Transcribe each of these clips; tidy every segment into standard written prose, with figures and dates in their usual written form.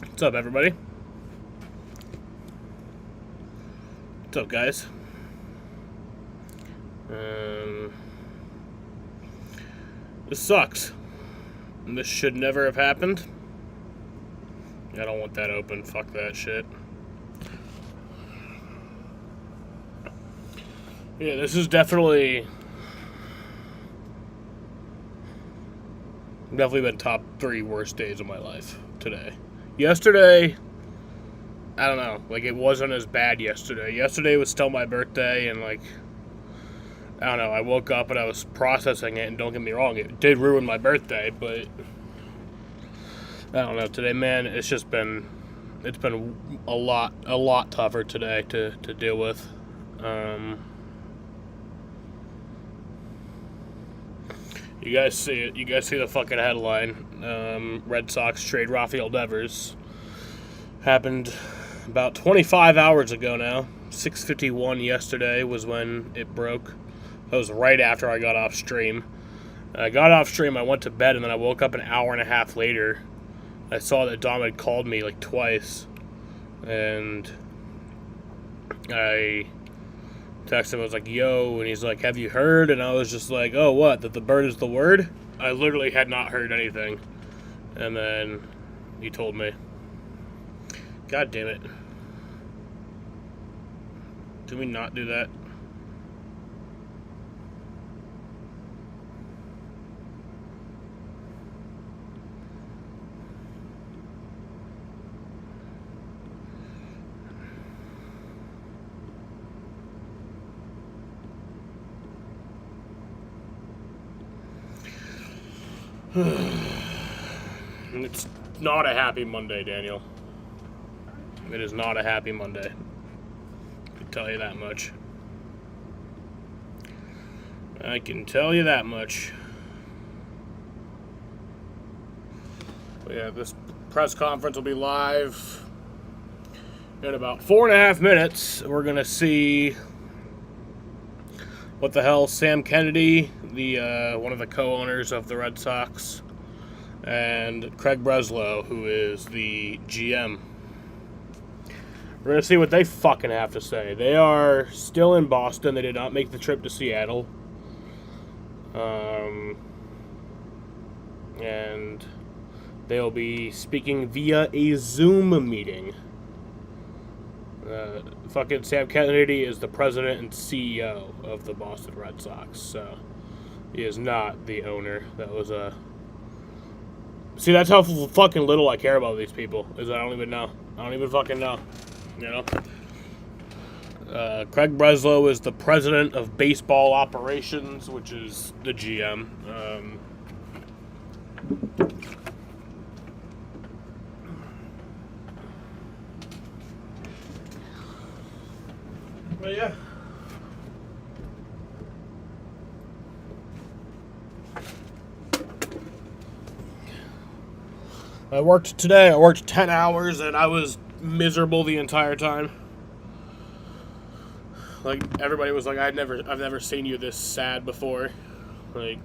What's up, everybody? What's up, guys? This sucks. This should never have happened. I don't want that open. Fuck that shit. Yeah, this is definitely been top 3 worst days of my life today. Yesterday, I don't know, like it wasn't as bad yesterday. Yesterday was still my birthday, and like, I don't know, I woke up and I was processing it, and don't get me wrong, it did ruin my birthday, but I don't know, today, man, it's been a lot tougher today to deal with. You guys see it. You guys see the fucking headline. Red Sox trade Rafael Devers. Happened about 25 hours ago now. 6:51 yesterday was when it broke. That was right after I got off stream. I got off stream, I went to bed, and then I woke up an hour and a half later. I saw that Dom had called me like twice. And I texted him, I was like, yo, and he's like, have you heard? And I was just like, oh, what, that the bird is the word? I literally had not heard anything. And then he told me. God damn it. Can we not do that? It's not a happy Monday, Daniel. It is not a happy Monday. I can tell you that much. I can tell you that much. But yeah, this press conference will be live in about 4.5 minutes. We're going to see what the hell Sam Kennedy, the one of the co-owners of the Red Sox, and Craig Breslow, who is the GM. We're going to see what they fucking have to say. They are still in Boston. They did not make the trip to Seattle. And they'll be speaking via a Zoom meeting. Fucking Sam Kennedy is the president and CEO of the Boston Red Sox, so he is not the owner. That was a... See, that's how fucking little I care about these people, is I don't even know. I don't even fucking know, you know? Craig Breslow is the president of baseball operations, which is the GM. But yeah. I worked today. I worked 10 hours and I was miserable the entire time. Like, everybody was like, I've never seen you this sad before. Like,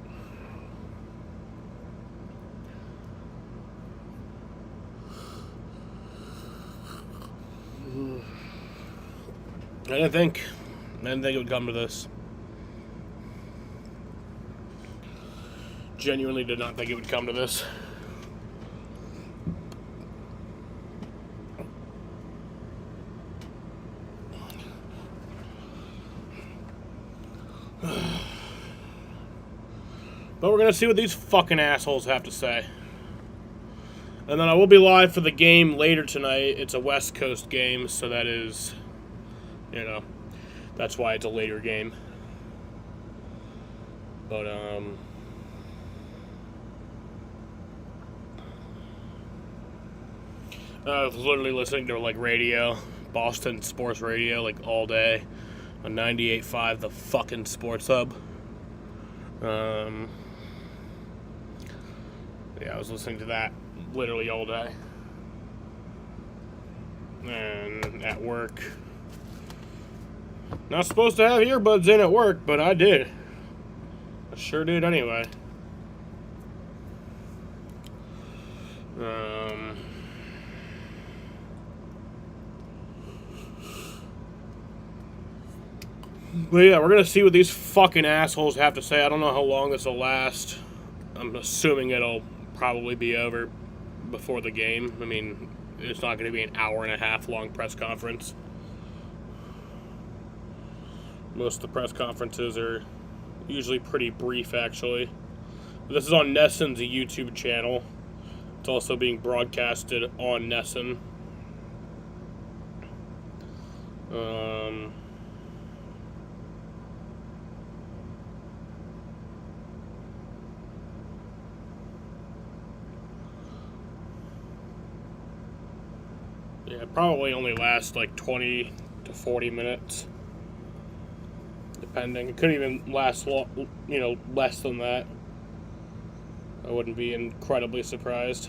I didn't think it would come to this. Genuinely did not think it would come to this. But we're going to see what these fucking assholes have to say. And then I will be live for the game later tonight. It's a West Coast game, so that is, you know, that's why it's a later game. But, I was literally listening to, like, radio, Boston sports radio, like, all day on 98.5, the fucking Sports Hub. Yeah, I was listening to that literally all day. And at work. Not supposed to have earbuds in at work, but I did. I sure did anyway. But yeah, we're gonna see what these fucking assholes have to say. I don't know how long this will last. I'm assuming it'll probably be over before the game. I mean, it's not gonna be an hour and a half long press conference. Most of the press conferences are usually pretty brief, actually. This is on NESN's YouTube channel. It's also being broadcasted on NESN. Yeah, it probably only lasts like 20 to 40 minutes. Depending. It could even last less than that. I wouldn't be incredibly surprised.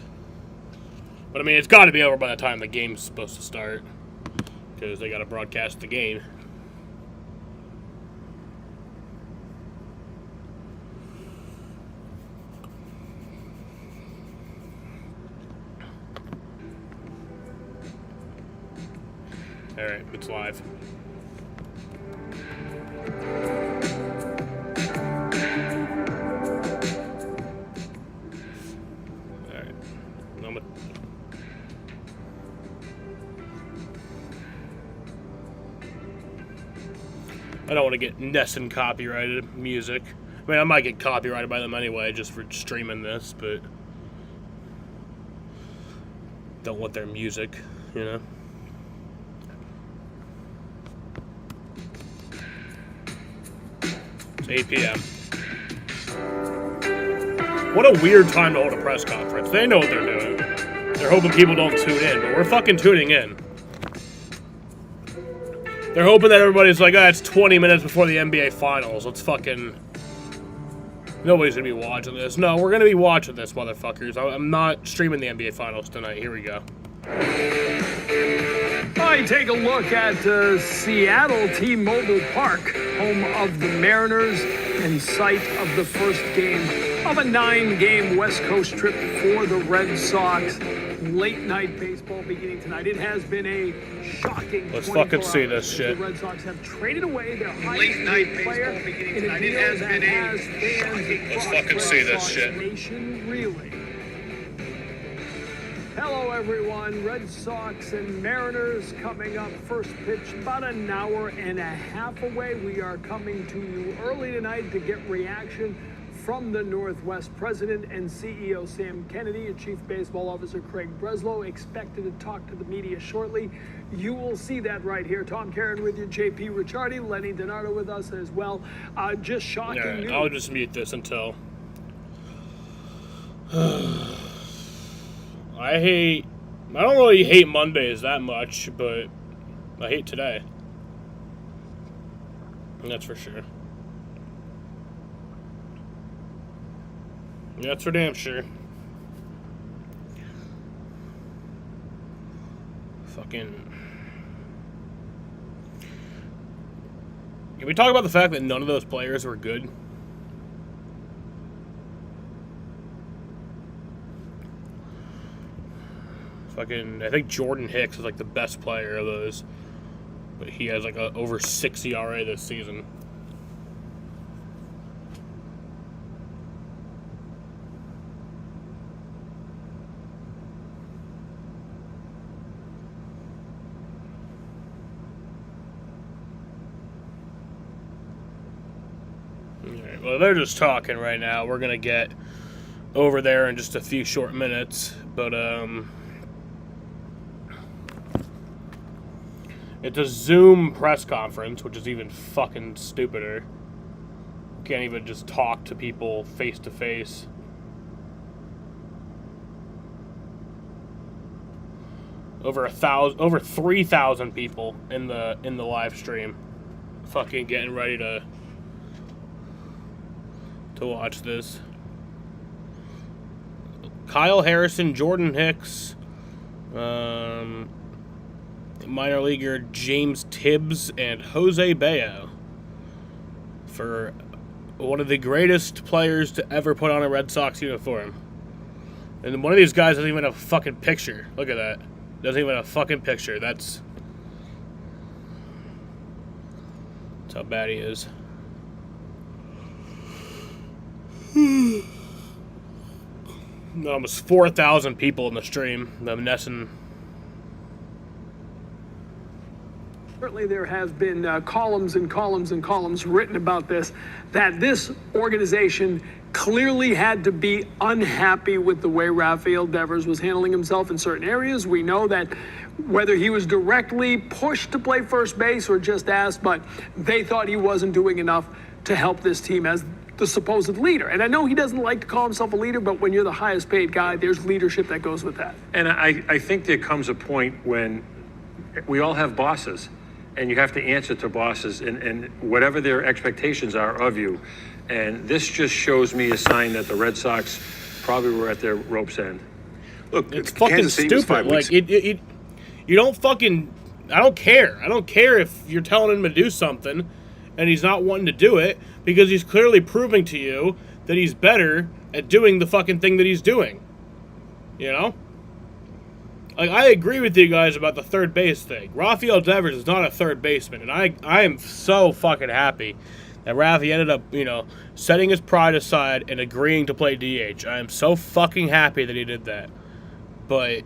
But I mean, it's got to be over by the time the game's supposed to start, because they got to broadcast the game. All right, it's live. I don't want to get NESN copyrighted music. I mean, I might get copyrighted by them anyway, just for streaming this, but don't want their music, you know? It's 8 p.m. What a weird time to hold a press conference. They know what they're doing. They're hoping people don't tune in, but we're fucking tuning in. They're hoping that everybody's like, it's 20 minutes before the NBA Finals. Let's fucking... Nobody's gonna be watching this. No, we're gonna be watching this, motherfuckers. I'm not streaming the NBA Finals tonight. Here we go. I take a look at Seattle T-Mobile Park, home of the Mariners and site of the first game of a 9-game West Coast trip for the Red Sox. Late night baseball beginning tonight. It has been a shocking. Let's fucking see this shit. The Red Sox have traded away their highest paid player beginning tonight. It has been a shocking. Let's fucking see this shit. Nation reeling. Hello everyone, Red Sox and Mariners coming up. First pitch about an hour and a half away. We are coming to you early tonight to get reaction from the Northwest President and CEO Sam Kennedy and Chief Baseball Officer Craig Breslow, expected to talk to the media shortly. You will see that right here. Tom Karen with you, JP Ricciardi, Lenny DiNardo with us as well. Just shocking news. I'll just mute this until... I don't really hate Mondays that much, but I hate today. That's for sure. That's for damn sure. Fucking... Can we talk about the fact that none of those players were good? Fucking, I think Jordan Hicks is like the best player of those, but he has like a over 6 ERA this season. Alright, well, they're just talking right now. We're gonna get over there in just a few short minutes, but it's a Zoom press conference, which is even fucking stupider. Can't even just talk to people face to face. Over 3,000 people in the live stream, fucking getting ready to watch this. Kyle Harrison, Jordan Hicks, minor leaguer James Tibbs, and Jose Bayo for one of the greatest players to ever put on a Red Sox uniform. And one of these guys doesn't even have a fucking picture. Look at that. Doesn't even have a fucking picture. That's That's how bad he is. Almost 4,000 people in the stream. The NESN. Certainly there have been columns and columns and columns written about this, that this organization clearly had to be unhappy with the way Rafael Devers was handling himself in certain areas. We know that whether he was directly pushed to play first base or just asked, but they thought he wasn't doing enough to help this team as the supposed leader. And I know he doesn't like to call himself a leader, but when you're the highest paid guy, there's leadership that goes with that. And I think there comes a point when we all have bosses, and you have to answer to bosses and whatever their expectations are of you. And this just shows me a sign that the Red Sox probably were at their rope's end. Look, it's fucking stupid. Like, you don't fucking... I don't care. I don't care if you're telling him to do something and he's not wanting to do it, because he's clearly proving to you that he's better at doing the fucking thing that he's doing. You know? Like, I agree with you guys about the third base thing. Rafael Devers is not a third baseman, and I am so fucking happy that Rafi ended up, you know, setting his pride aside and agreeing to play DH. I am so fucking happy that he did that. But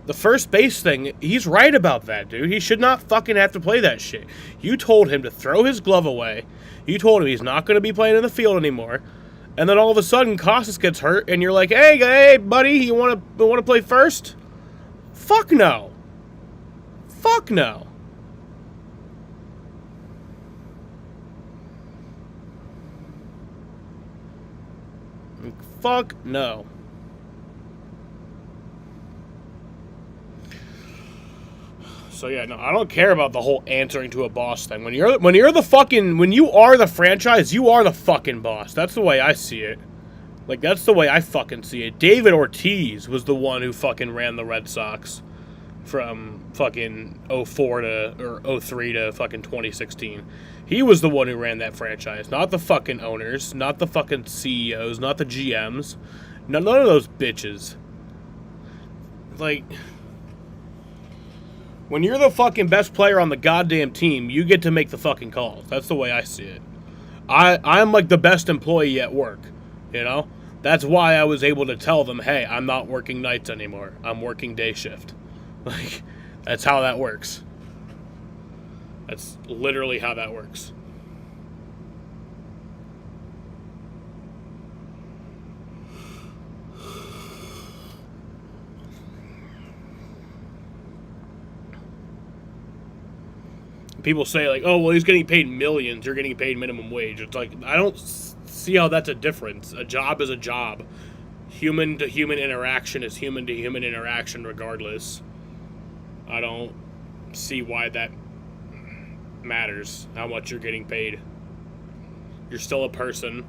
the first base thing, he's right about that, dude. He should not fucking have to play that shit. You told him to throw his glove away. You told him he's not going to be playing in the field anymore. And then all of a sudden, Costas gets hurt, and you're like, hey, buddy, you want to play first? Fuck no. Fuck no. Fuck no. So yeah, no, I don't care about the whole answering to a boss thing. When you are the franchise, you are the fucking boss. That's the way I see it. Like, that's the way I fucking see it. David Ortiz was the one who fucking ran the Red Sox from fucking 04 or 03 to fucking 2016. He was the one who ran that franchise, not the fucking owners, not the fucking CEOs, not the GMs. None of those bitches. Like, when you're the fucking best player on the goddamn team, you get to make the fucking calls. That's the way I see it. I'm like the best employee at work, you know? That's why I was able to tell them, hey, I'm not working nights anymore. I'm working day shift. Like, that's how that works. That's literally how that works. People say, like, oh, well, he's getting paid millions. You're getting paid minimum wage. It's like, I don't see how that's a difference. A job is a job. Human to human interaction is human to human interaction regardless. I don't see why that matters, how much you're getting paid. You're still a person.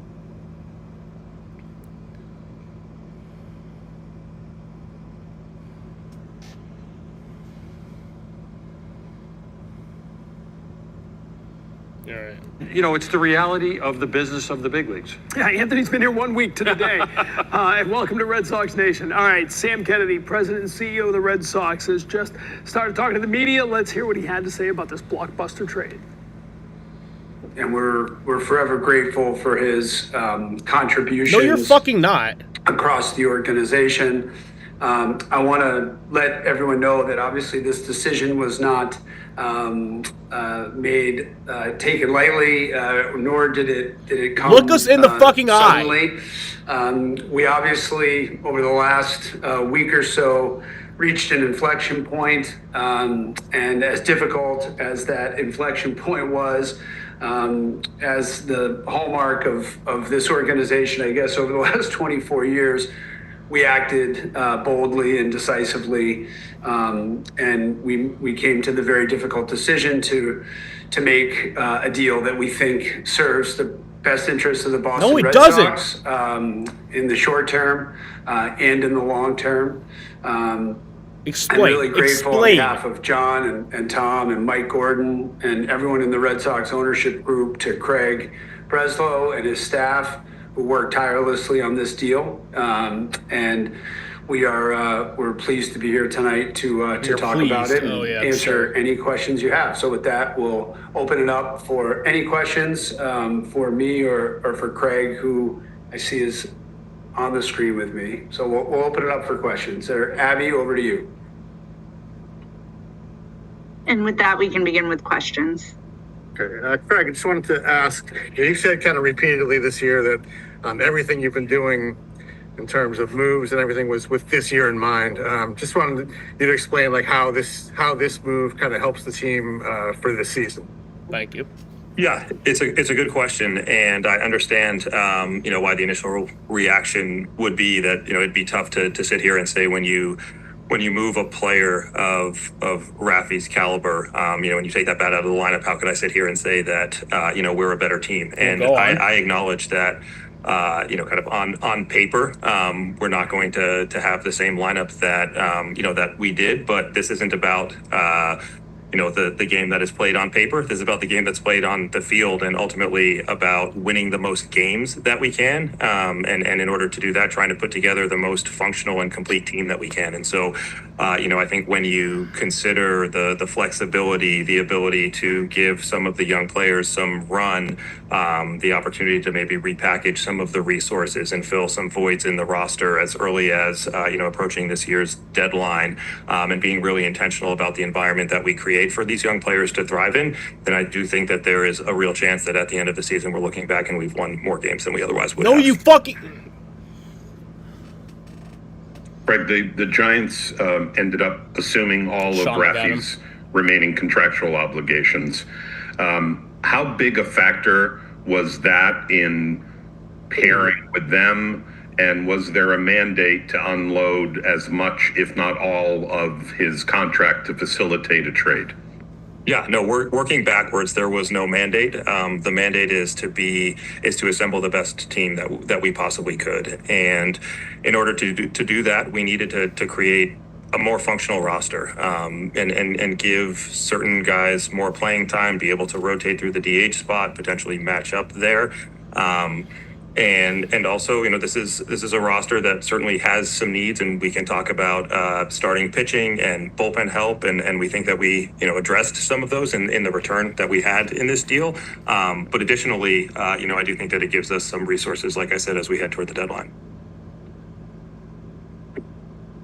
All right. You know, it's the reality of the business of the big leagues. Yeah, Anthony's been here 1 week to the day. And welcome to Red Sox Nation. All right, Sam Kennedy, President and CEO of the Red Sox, has just started talking to the media. Let's hear what he had to say about this blockbuster trade. And we're forever grateful for his contributions. No, you're fucking not. Across the organization. I want to let everyone know that obviously this decision was not taken lightly, nor did it come. Look us in the fucking suddenly. We obviously, over the last week or so, reached an inflection point, and as difficult as that inflection point was, as the hallmark of this organization, I guess, over the last 24 years, we acted boldly and decisively, and we came to the very difficult decision to make a deal that we think serves the best interests of the Boston Red Sox in the short term and in the long term. Explain. I'm really grateful on behalf of John and Tom and Mike Gordon and everyone in the Red Sox ownership group to Craig Breslow and his staff, who worked tirelessly on this deal. And we're pleased to be here tonight to talk about pleased. it and Oh, yeah, answer sure. any questions you have. So with that, we'll open it up for any questions for me or for Craig, who I see is on the screen with me. So we'll open it up for questions. Abby, over to you. And with that, we can begin with questions. Okay. Craig, I just wanted to ask, you said kind of repeatedly this year that everything you've been doing in terms of moves and everything was with this year in mind. Just wanted you to explain like how this move kind of helps the team for this season. Thank you. Yeah, it's a good question, and I understand why the initial reaction would be that it'd be tough to sit here and say when you move a player of Rafi's caliber, when you take that bat out of the lineup, how could I sit here and say that we're a better team? And I acknowledge that. Kind of on paper, we're not going to have the same lineup that that we did, but this isn't about the game that is played on paper. This is about the game that's played on the field, and ultimately about winning the most games that we can. And in order to do that, trying to put together the most functional and complete team that we can. And so, I think when you consider the flexibility, the ability to give some of the young players some run, the opportunity to maybe repackage some of the resources and fill some voids in the roster as early as approaching this year's deadline, and being really intentional about the environment that we create for these young players to thrive in, then I do think that there is a real chance that at the end of the season we're looking back and we've won more games than we otherwise would have. No, you fucking... Greg, the Giants ended up assuming all of Rafi's remaining contractual obligations. How big a factor was that in pairing with them? And was there a mandate to unload as much, if not all, of his contract to facilitate a trade? Yeah, no, we're working backwards. There was no mandate. The mandate is to assemble the best team that we possibly could. And in order to do that, we needed to create a more functional roster, and give certain guys more playing time, be able to rotate through the DH spot, potentially match up there. And also, this is a roster that certainly has some needs, and we can talk about starting pitching and bullpen help, and we think that we addressed some of those in the return that we had in this deal. But additionally, I do think that it gives us some resources, like I said, as we head toward the deadline.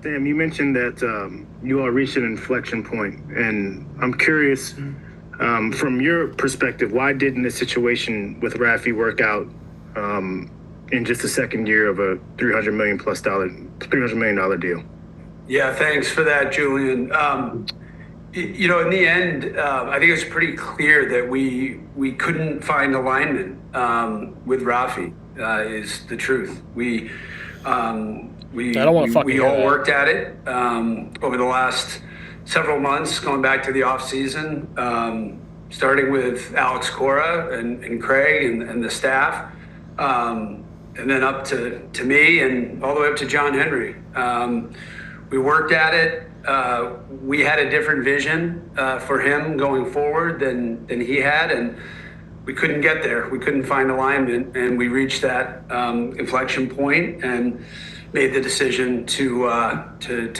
Sam, you mentioned that you all reached an inflection point, and I'm curious, from your perspective, why didn't the situation with Rafi work out in just the second year of a $300 million deal? Yeah, thanks for that, Julian. In the end, I think it's pretty clear that we couldn't find alignment with Rafi. Is the truth. We all worked at it over the last several months, going back to the off season, starting with Alex Cora and Craig and the staff. And then up to me and all the way up to John Henry. We worked at it. We had a different vision for him going forward than he had, and we couldn't get there. We couldn't find alignment, and we reached that inflection point and made the decision to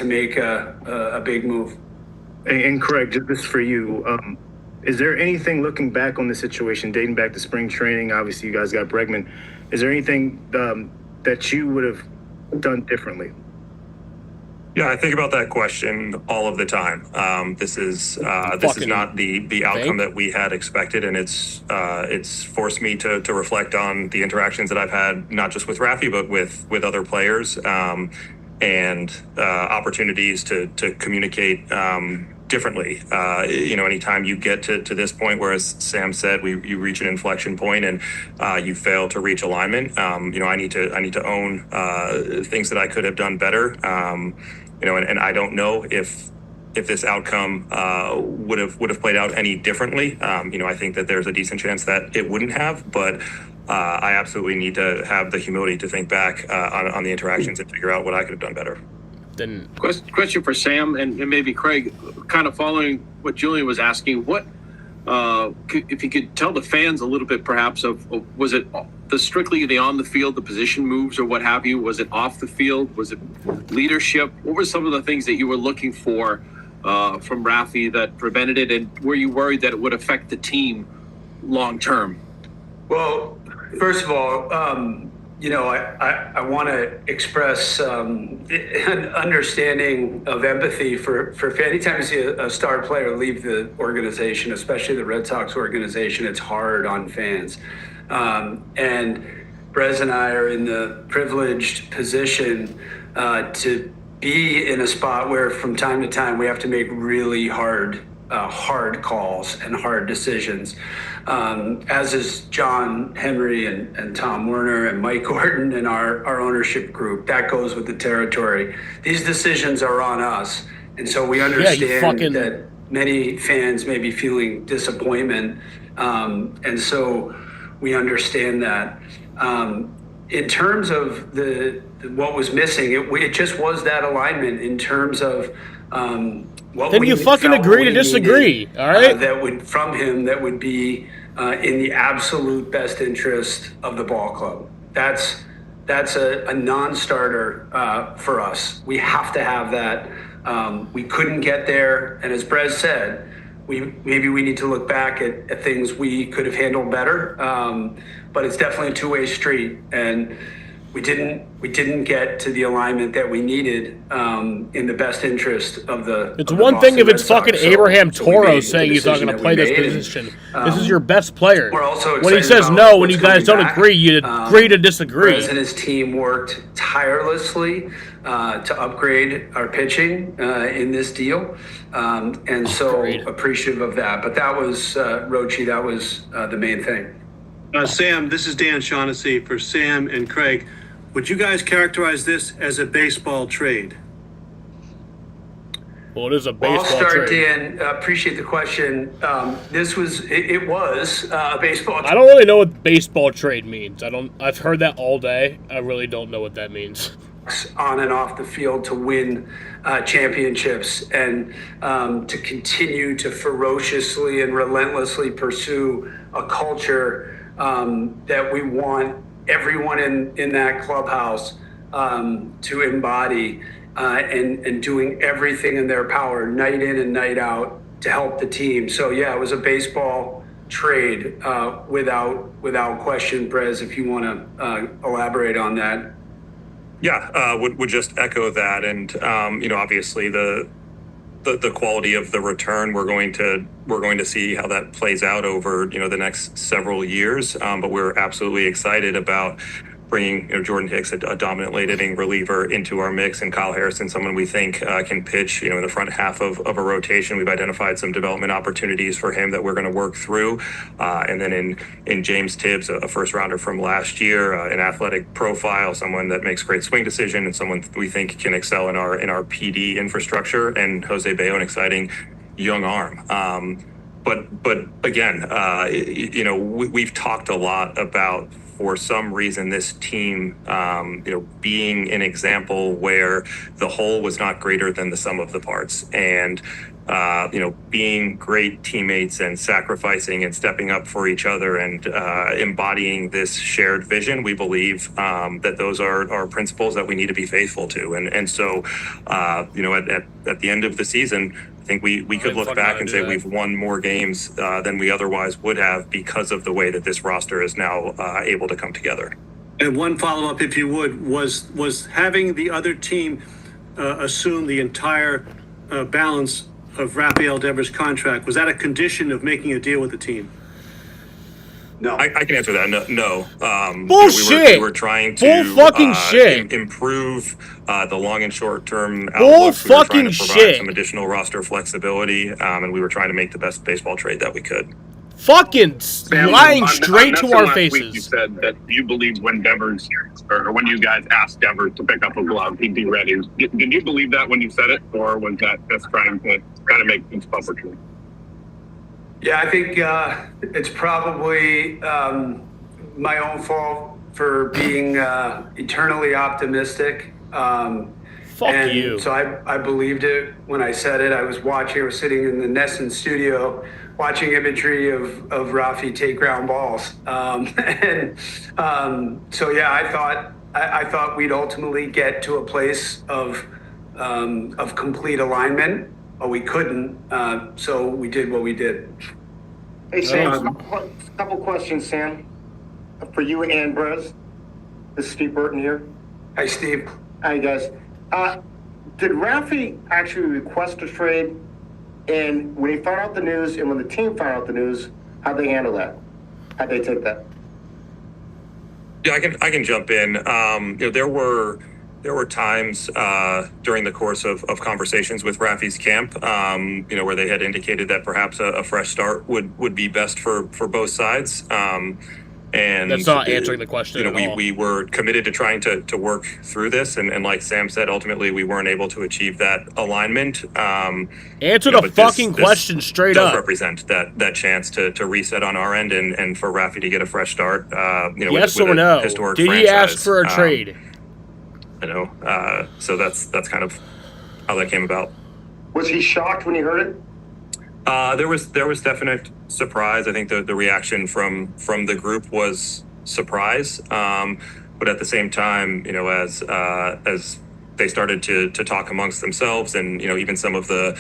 make a big move. And Craig, just this for you. Is there anything, looking back on the situation, dating back to spring training, obviously you guys got Bregman, is there anything that you would have done differently? Yeah, I think about that question all of the time. This is not the outcome that we had expected, and it's forced me to reflect on the interactions that I've had, not just with Rafi, but with other players, and opportunities to communicate differently. Anytime you get to this point where, as Sam said, you reach an inflection point and you fail to reach alignment. I need to own things that I could have done better. And I don't know if this outcome would have played out any differently. I think that there's a decent chance that it wouldn't have, but I absolutely need to have the humility to think back on the interactions and figure out what I could have done better. Then question for Sam and maybe Craig, kind of following what Julian was asking, what if you could tell the fans a little bit perhaps of was it strictly the on the field, the position moves or what have you? Was it off the field? Was it leadership? What were some of the things that you were looking for from Rafi that prevented it, and were you worried that it would affect the team long term? Well, first of all, I want to express an understanding of empathy for anytime you see a star player leave the organization, especially the Red Sox organization, it's hard on fans. And Brez and I are in the privileged position to be in a spot where from time to time we have to make really hard calls and hard decisions, as is John Henry and Tom Werner and Mike Gordon and our ownership group. That goes with the territory. These decisions are on us. And so we understand that many fans may be feeling disappointment. And so we understand that. In terms of what was missing, it just was that alignment in terms of what then we you fucking felt agree to we disagree, needed, all right? that would be in the absolute best interest of the ball club. That's a non-starter for us. We have to have that. We couldn't get there, and as Brez said, maybe we need to look back at things we could have handled better. But it's definitely a two-way street, and we didn't get to the alignment that we needed in the best interest of the. It's one thing if it's fucking Abraham Toro saying he's not going to play this position. This is your best player. We're also when he says no, when you guys don't agree, you agree to disagree. Brez and his team worked tirelessly to upgrade our pitching in this deal, and so appreciative of that. But that was Rochi. That was the main thing. Sam, this is Dan Shaughnessy for Sam and Craig. Would you guys characterize this as a baseball trade? Well, it is a baseball I'll start, trade. Dan. Appreciate the question. This was it was a baseball trade. I don't really know what baseball trade means. I've heard that all day. I really don't know what that means. On and off the field to win championships and to continue to ferociously and relentlessly pursue a culture that we want everyone in that clubhouse to embody, and doing everything in their power, night in and night out, to help the team. So yeah, it was a baseball trade without question. Brez, if you want to elaborate on that. Yeah, would just echo that, and obviously the quality of the return, we're going to see how that plays out over the next several years. But we're absolutely excited about bringing Jordan Hicks, a dominant late inning reliever, into our mix, and Kyle Harrison, someone we think can pitch in the front half of a rotation. We've identified some development opportunities for him that we're going to work through, and then in James Tibbs, a first rounder from last year, an athletic profile, someone that makes great swing decision, and someone we think can excel in our PD infrastructure, and Jose Bayo, an exciting young arm. But again, we've talked a lot about, for some reason, this team, being an example where the whole was not greater than the sum of the parts, and being great teammates and sacrificing and stepping up for each other and embodying this shared vision. We believe that those are principles that we need to be faithful to, and so at the end of the season, I think we could look back and say we've won more games than we otherwise would have because of the way that this roster is now able to come together. And one follow-up, if you would, was having the other team assume the entire balance of Rafael Devers' contract. Was that a condition of making a deal with the team? No, I can answer that. No. Bullshit. We were trying to improve the long and short term outlook. We were trying to provide some additional roster flexibility, and we were trying to make the best baseball trade that we could. Fucking lying straight to our faces. Week you said that you believed when Devers, or when you guys asked Devers to pick up a glove, he'd be ready. Did you believe that when you said it, or was that just trying to kind of make things public? Yeah, I think it's probably my own fault for being eternally optimistic. Fuck and you. So I believed it when I said it. I was sitting in the Nesson studio watching imagery of Rafi take ground balls. So yeah, I thought we'd ultimately get to a place of complete alignment, but we couldn't. So we did what we did. Hey, Sam, a couple questions, Sam, for you and Brez. This is Steve Burton here. Hi, Steve. Hi, guys. Did Rafi actually request a trade? And when he found out the news and when the team found out the news, how'd they handle that? How'd they take that? Yeah, I can jump in. There were times during the course of conversations with Rafi's camp, where they had indicated that perhaps a fresh start would be best for both sides. And that's not answering the question at all. We were committed to trying to work through this, and like Sam said, ultimately we weren't able to achieve that alignment. Answer the fucking question straight up. Does represent that chance to reset on our end and for Rafi to get a fresh start. Yes with or no? Historic Did franchise. he ask for a trade? So that's kind of how that came about. Was he shocked when he heard it? There was definite surprise. I think the reaction from the group was surprise. But at the same time, as they started to talk amongst themselves, and even some of the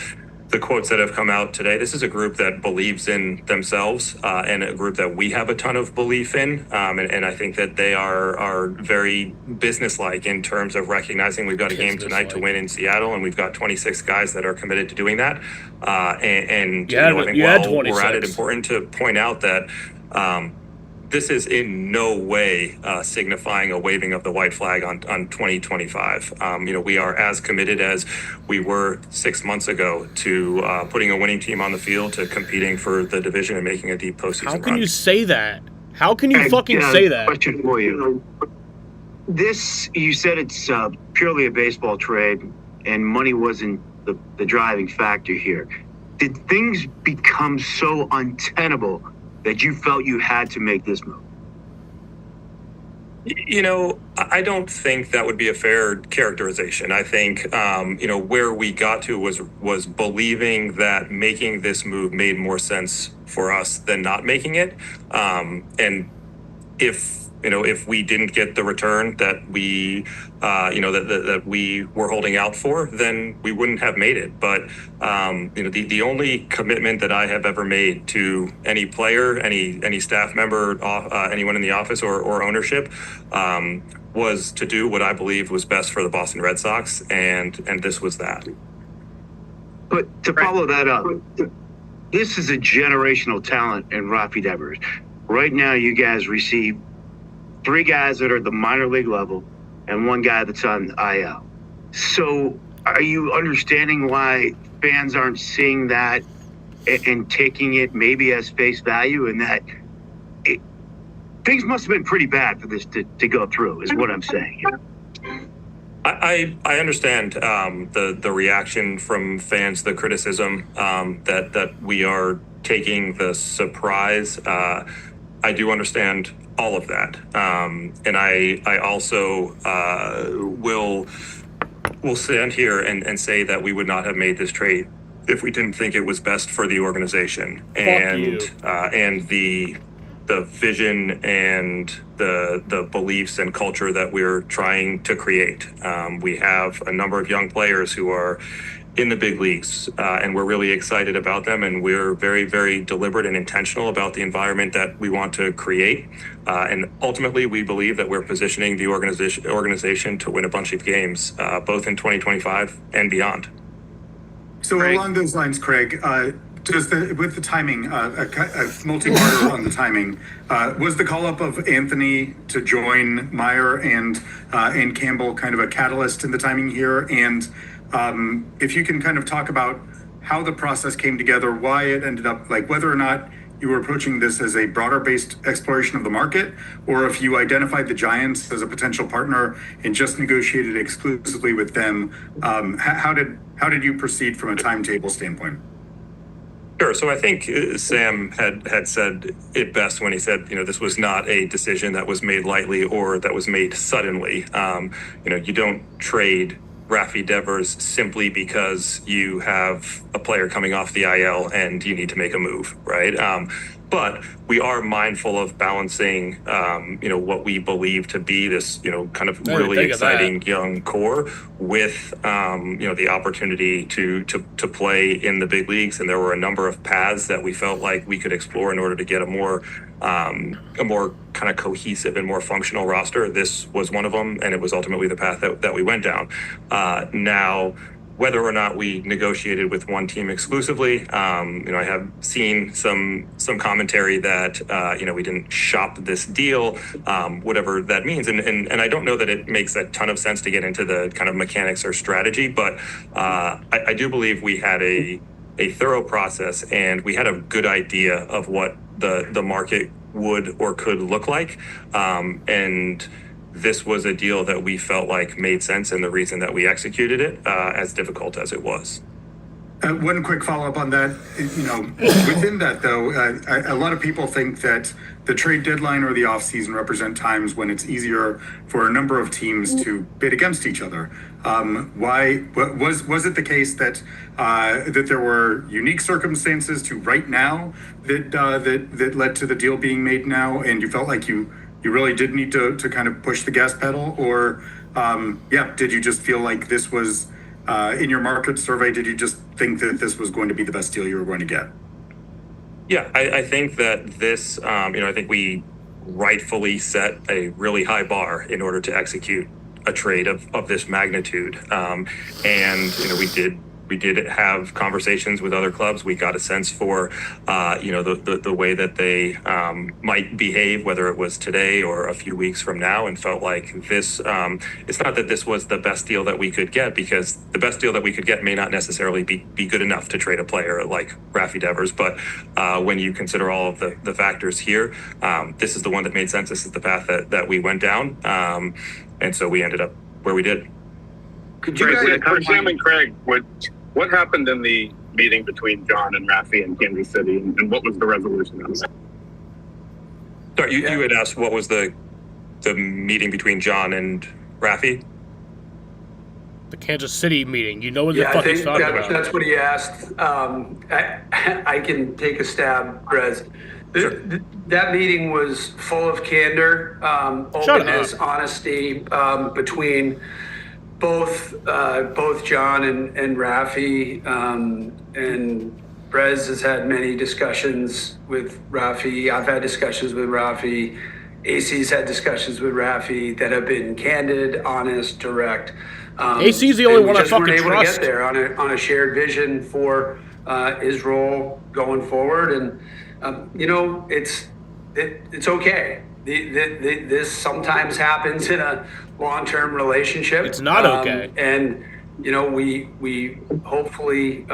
quotes that have come out today, this is a group that believes in themselves, and a group that we have a ton of belief in. And I think that they are very businesslike in terms of recognizing we've got a game tonight to win in Seattle, and we've got 26 guys that are committed to doing that. I think while we're at it, important to point out that this is in no way signifying a waving of the white flag on 2025. We are as committed as we were 6 months ago to putting a winning team on the field, to competing for the division and making a deep postseason run. How can you say that? How can you fucking say that? Question for you. This, you said it's purely a baseball trade and money wasn't the driving factor here. Did things become so untenable that you felt you had to make this move? I don't think that would be a fair characterization. I think, where we got to was believing that making this move made more sense for us than not making it. And if we didn't get the return that we, that we were holding out for, then we wouldn't have made it. But, the only commitment that I have ever made to any player, any staff member, anyone in the office or ownership, was to do what I believe was best for the Boston Red Sox, and this was that. But to follow that up, this is a generational talent in Rafi Devers. Right now, you guys receive 3 guys that are at the minor league level and 1 guy that's on IL. So are you understanding why fans aren't seeing that and taking it maybe as face value, and that things must have been pretty bad for this to go through, is what I'm saying. I understand the reaction from fans, the criticism that we are taking the surprise. I do understand all of that, and I also will stand here and say that we would not have made this trade if we didn't think it was best for the organization and the vision and the beliefs and culture that we're trying to create. We have a number of young players who are in the big leagues, and we're really excited about them, and we're very, very deliberate and intentional about the environment that we want to create. And ultimately, we believe that we're positioning the organization to win a bunch of games, both in 2025 and beyond. So along those lines, Craig, with the timing, a multi-parter on the timing, was the call-up of Anthony to join Meyer and Campbell kind of a catalyst in the timing here? And if you can kind of talk about how the process came together, why it ended up, like whether or not you were approaching this as a broader-based exploration of the market, or if you identified the Giants as a potential partner and just negotiated exclusively with them, how did you proceed from a timetable standpoint? Sure. So I think Sam had said it best when he said, this was not a decision that was made lightly or that was made suddenly. You don't trade Rafi Devers simply because you have a player coming off the IL and you need to make a move, right? But we are mindful of balancing, what we believe to be this, kind of really exciting young core with, the opportunity to play in the big leagues. And there were a number of paths that we felt like we could explore in order to get a more kind of cohesive and more functional roster. This was one of them, and it was ultimately the path that we went down. Now, whether or not we negotiated with one team exclusively, I have seen some commentary that we didn't shop this deal, whatever that means, and I don't know that it makes a ton of sense to get into the kind of mechanics or strategy, but I do believe we had a thorough process, and we had a good idea of what the market would or could look like, and this was a deal that we felt like made sense, and the reason that we executed it, as difficult as it was. One quick follow-up on that. Within that, though, a lot of people think that the trade deadline or the offseason represent times when it's easier for a number of teams to bid against each other. Why was it the case that that there were unique circumstances to right now that led to the deal being made now, and you felt like you really did need to kind of push the gas pedal, or did you just feel like this was in your market survey? Did you just think that this was going to be the best deal you were going to get? Yeah, I think that this, I think we rightfully set a really high bar in order to execute a trade of this magnitude. We did have conversations with other clubs. We got a sense for, the way that they might behave, whether it was today or a few weeks from now, and felt like this, it's not that this was the best deal that we could get, because the best deal that we could get may not necessarily be good enough to trade a player like Rafi Devers. But when you consider all of the factors here, this is the one that made sense. This is the path that we went down. And so we ended up where we did. Could you guys, for Sam and Craig, what happened in the meeting between John and Rafi in Kansas City, and what was the resolution on that? Sorry, you had asked what was the meeting between John and Rafi? The Kansas City meeting. You know what the fuck he's talking about. That's what he asked. I can take a stab, Grez. That meeting was full of candor, openness, honesty between both John and Rafi, and Brez has had many discussions with Rafi. I've had discussions with Rafi. AC's had discussions with Rafi that have been candid, honest, direct. AC's the only one I fucking trust. We weren't able to get there on a shared vision for his role going forward, and it's okay. This sometimes happens in a long-term relationship. It's not okay. And we hopefully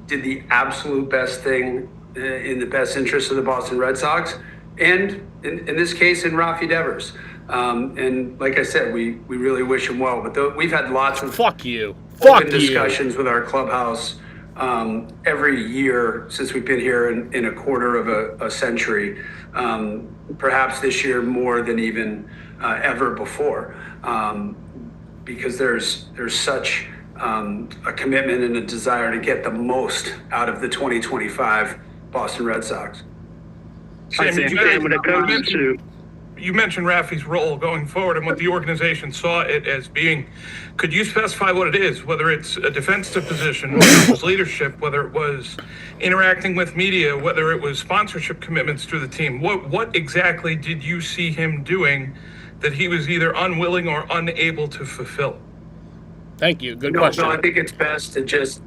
did the absolute best thing in the best interest of the Boston Red Sox, and in this case, in Rafi Devers. And like I said, we really wish him well. But we've had lots of open discussions with our clubhouse every year since we've been here in a quarter of a century. Perhaps this year more than even ever before, because there's such a commitment and a desire to get the most out of the 2025 Boston Red Sox. Sam, you mentioned Rafi's role going forward and what the organization saw it as being. Could you specify what it is, whether it's a defensive position, whether it was leadership, whether it was interacting with media, whether it was sponsorship commitments to the team? What exactly did you see him doing that he was either unwilling or unable to fulfill? Thank you. Good question. No, I think it's best to just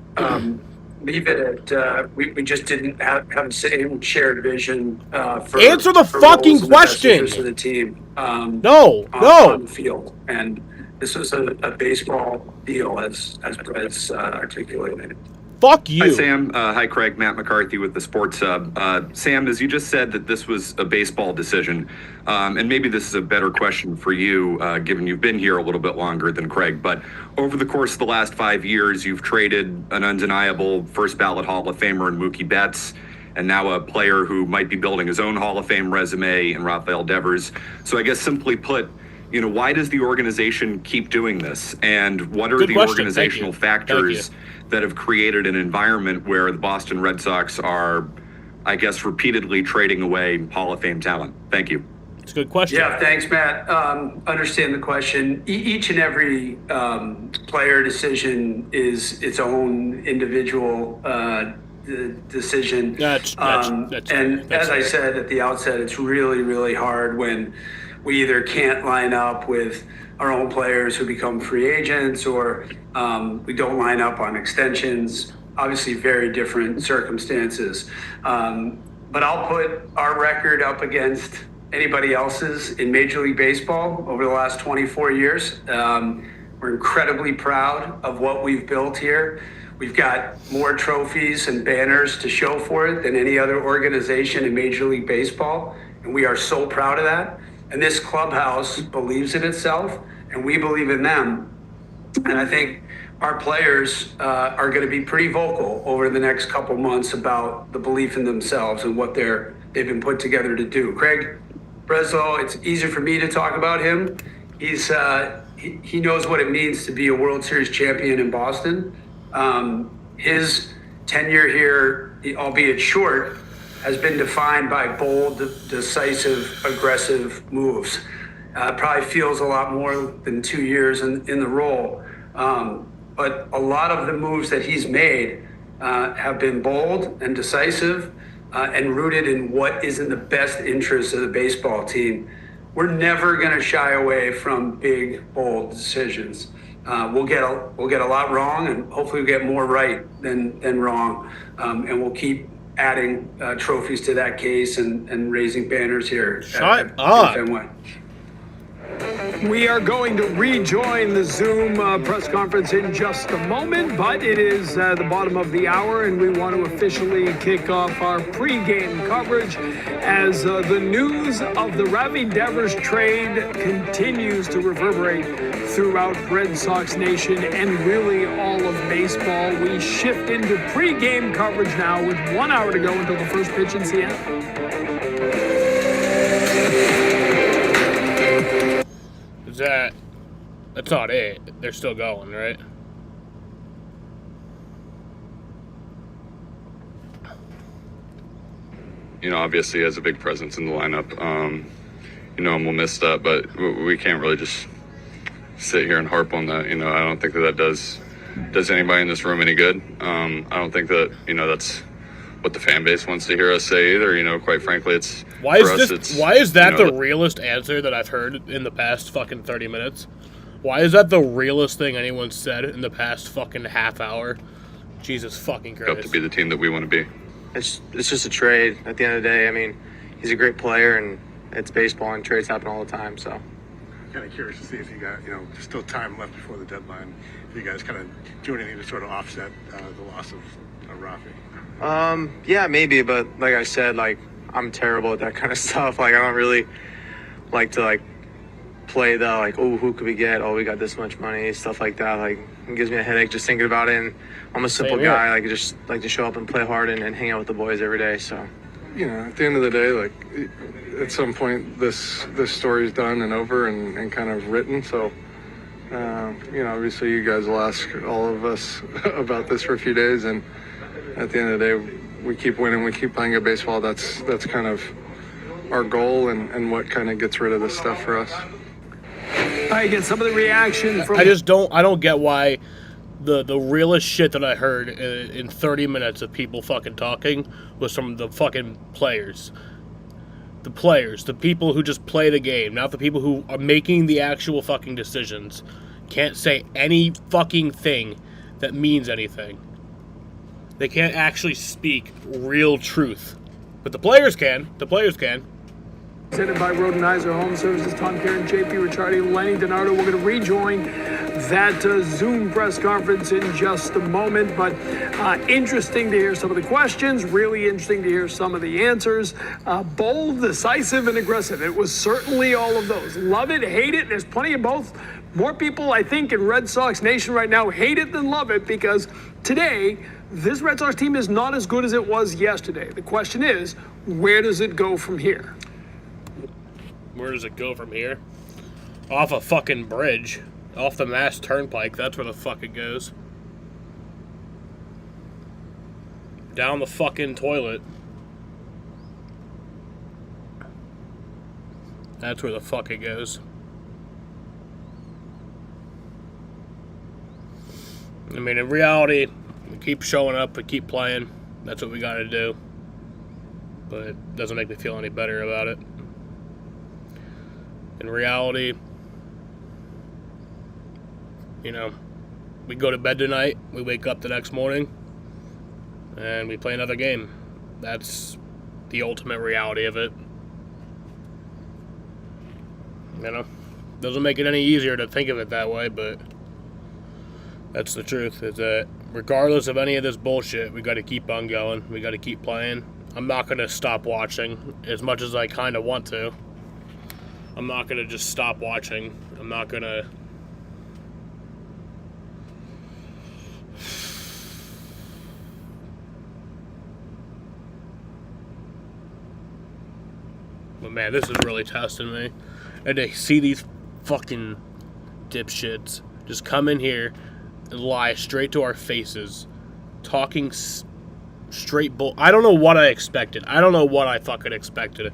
leave it at we just didn't have the same shared vision for answer the fucking question for the team. On the field, and this was a baseball deal as articulated. Fuck you. Hi, Sam. Hi, Craig. Matt McCarthy with the Sports Hub. Sam, as you just said that this was a baseball decision, and maybe this is a better question for you, given you've been here a little bit longer than Craig, but over the course of the last 5 years, you've traded an undeniable first ballot Hall of Famer in Mookie Betts, and now a player who might be building his own Hall of Fame resume in Rafael Devers. So I guess simply put, why does the organization keep doing this? And what are Good the question. organizational factors that have created an environment where the Boston Red Sox are, I guess, repeatedly trading away Hall of Fame talent? Thank you. It's a good question. Yeah, thanks, Matt. Understand the question. Each and every player decision is its own individual decision. And as I said at the outset, it's really, really hard when we either can't line up with our own players who become free agents, or we don't line up on extensions. Obviously, very different circumstances. But I'll put our record up against anybody else's in Major League Baseball over the last 24 years. We're incredibly proud of what we've built here. We've got more trophies and banners to show for it than any other organization in Major League Baseball, and we are so proud of that. And this clubhouse believes in itself, and we believe in them. And I think our players are going to be pretty vocal over the next couple months about the belief in themselves and what they've been put together to do. Craig Breslow, it's easier for me to talk about him. He knows what it means to be a World Series champion in Boston. His tenure here, albeit short, has been defined by bold, decisive, aggressive moves. Probably feels a lot more than 2 years in the role. But a lot of the moves that he's made have been bold and decisive and rooted in what is in the best interest of the baseball team. We're never going to shy away from big, bold decisions. We'll get a lot wrong, and hopefully we'll get more right than wrong. And we'll keep adding trophies to that case and raising banners here at Fenway. We are going to rejoin the Zoom press conference in just a moment, but it is the bottom of the hour, and we want to officially kick off our pregame coverage as the news of the Rafi Devers trade continues to reverberate throughout Red Sox Nation and really all of baseball. We shift into pregame coverage now with 1 hour to go until the first pitch in Seattle. That's not it. They're still going, right? Obviously he has a big presence in the lineup. And we'll miss that, but we can't really just sit here and harp on that. I don't think that does anybody in this room any good. I don't think that, that's what the fan base wants to hear us say either. Quite frankly, it's why is that the realest answer that I've heard in the past fucking 30 minutes? Why is that the realest thing anyone's said in the past fucking half hour? Jesus fucking Christ. Up to be the team that we want to be. It's just a trade at the end of the day. I mean, he's a great player, and it's baseball, and trades happen all the time, so. Kind of curious to see if you got, there's still time left before the deadline. If you guys kind of do anything to sort of offset the loss of Rafi. Yeah, maybe, but like I said, I'm terrible at that kind of stuff. I don't really like to play the who could we get? Oh, we got this much money, stuff like that. It gives me a headache just thinking about it. And I'm a simple guy. I just like to show up and play hard and hang out with the boys every day. So, at the end of the day, at some point this story's done and over and kind of written. So, obviously you guys will ask all of us about this for a few days, and at the end of the day, we keep winning, we keep playing good baseball. That's kind of our goal and what kind of gets rid of this stuff for us. I get some of the reaction from. I don't get why the realest shit that I heard in 30 minutes of people fucking talking was from the fucking players. The players, the people who just play the game, not the people who are making the actual fucking decisions, can't say any fucking thing that means anything. They can't actually speak real truth. But the players can. The players can. Presented by Rodenizer Home Services, Tom Karen, JP Ricciardi, Lenny Donardo. We're going to rejoin that Zoom press conference in just a moment, but interesting to hear some of the questions, really interesting to hear some of the answers. Bold, decisive, and aggressive. It was certainly all of those. Love it, hate it. There's plenty of both. More people, I think, in Red Sox Nation right now hate it than love it, because today, this Red Sox team is not as good as it was yesterday. The question is, where does it go from here? Where does it go from here? Off a fucking bridge. Off the Mass Turnpike. That's where the fuck it goes. Down the fucking toilet. That's where the fuck it goes. I mean, in reality, we keep showing up, we keep playing. That's what we gotta do. But it doesn't make me feel any better about it. In reality, you know, we go to bed tonight, we wake up the next morning, and we play another game. That's the ultimate reality of it. You know, doesn't make it any easier to think of it that way, but that's the truth, is that regardless of any of this bullshit, we got to keep on going. We got to keep playing. I'm not going to stop watching as much as I kind of want to. I'm not going to just stop watching. I'm not going to... But man, this is really testing me. And to see these fucking dipshits just come in here and lie straight to our faces, talking straight bull. I don't know what I expected. I don't know what I fucking expected.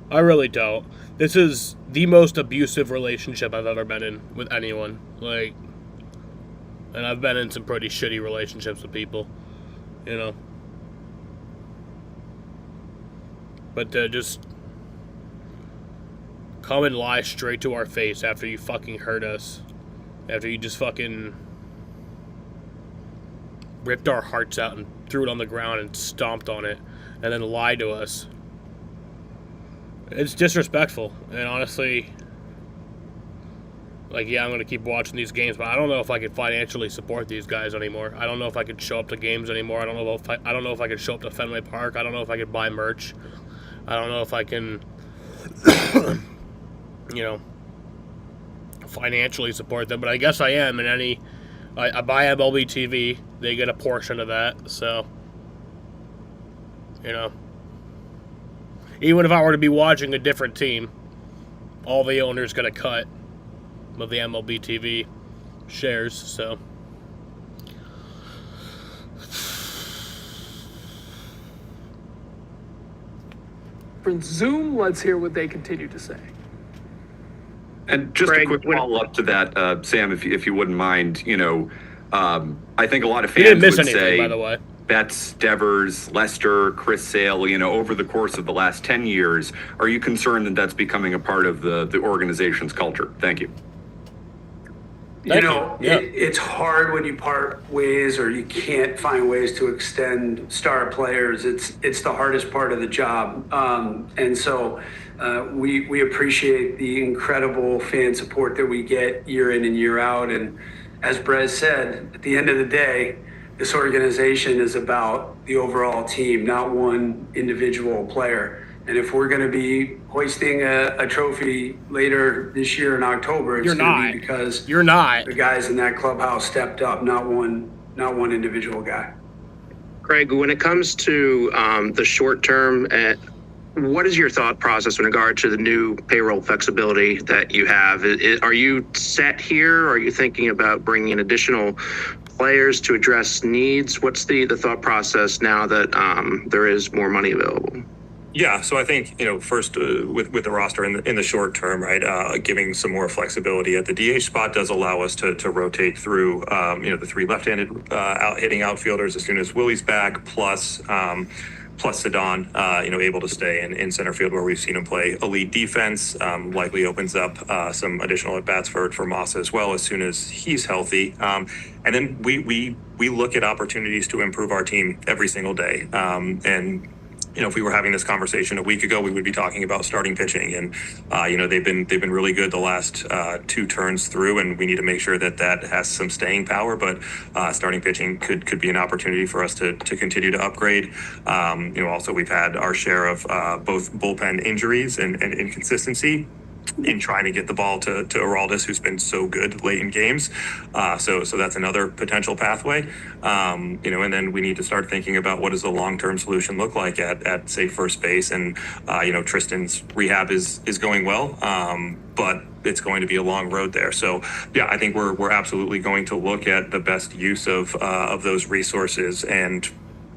I really don't. This is the most abusive relationship I've ever been in with anyone. Like, and I've been in some pretty shitty relationships with people, you know. But just come and lie straight to our face after you fucking hurt us. After you just fucking ripped our hearts out and threw it on the ground and stomped on it. And then lied to us. It's disrespectful. And honestly, like, yeah, I'm going to keep watching these games, but I don't know if I can financially support these guys anymore. I don't know if I could show up to games anymore. I don't know if I could show up to Fenway Park. I don't know if I could buy merch. I don't know if I can... you know, financially support them, but I guess I am. And I buy MLB TV, they get a portion of that. So, you know, even if I were to be watching a different team, all the owners get a cut of the MLB TV shares. So, For Zoom, let's hear what they continue to say. And just a quick follow-up to that, Sam, if you wouldn't mind, you know, I think a lot of fans would say, by the way, Betts, Devers, Lester, Chris Sale, you know, over the course of the last 10 years, are you concerned that that's becoming a part of the organization's culture? Thank you. It's hard when you part ways or you can't find ways to extend star players. It's the hardest part of the job. And so we appreciate the incredible fan support that we get year in and year out. And as Brez said, at the end of the day, this organization is about the overall team, not one individual player. And if we're going to be hoisting a trophy later this year in October, it's going to be because the guys in that clubhouse stepped up, not one individual guy. Craig, when it comes to the short term, what is your thought process in regard to the new payroll flexibility that you have? Are you set here? Or are you thinking about bringing in additional players to address needs? What's the thought process now that there is more money available? Yeah, so I think, you know, first with the roster in the short term, right, giving some more flexibility at the DH spot does allow us to rotate through, you know, the three left-handed hitting outfielders as soon as Willie's back, plus Cedon, you know, able to stay in center field where we've seen him play elite defense. Likely opens up some additional at-bats for Moss as well as soon as he's healthy. And then we look at opportunities to improve our team every single day. And you know, if we were having this conversation a week ago, we would be talking about starting pitching, and you know, they've been really good the last two turns through, and we need to make sure that has some staying power. But starting pitching could be an opportunity for us to continue to upgrade. You know, also we've had our share of both bullpen injuries and inconsistency. in trying to get the ball to Aroldis, who's been so good late in games. So that's another potential pathway. And then we need to start thinking about what does the long-term solution look like at say first base. And Tristan's rehab is going well, but it's going to be a long road there. So yeah, I think we're absolutely going to look at the best use of those resources and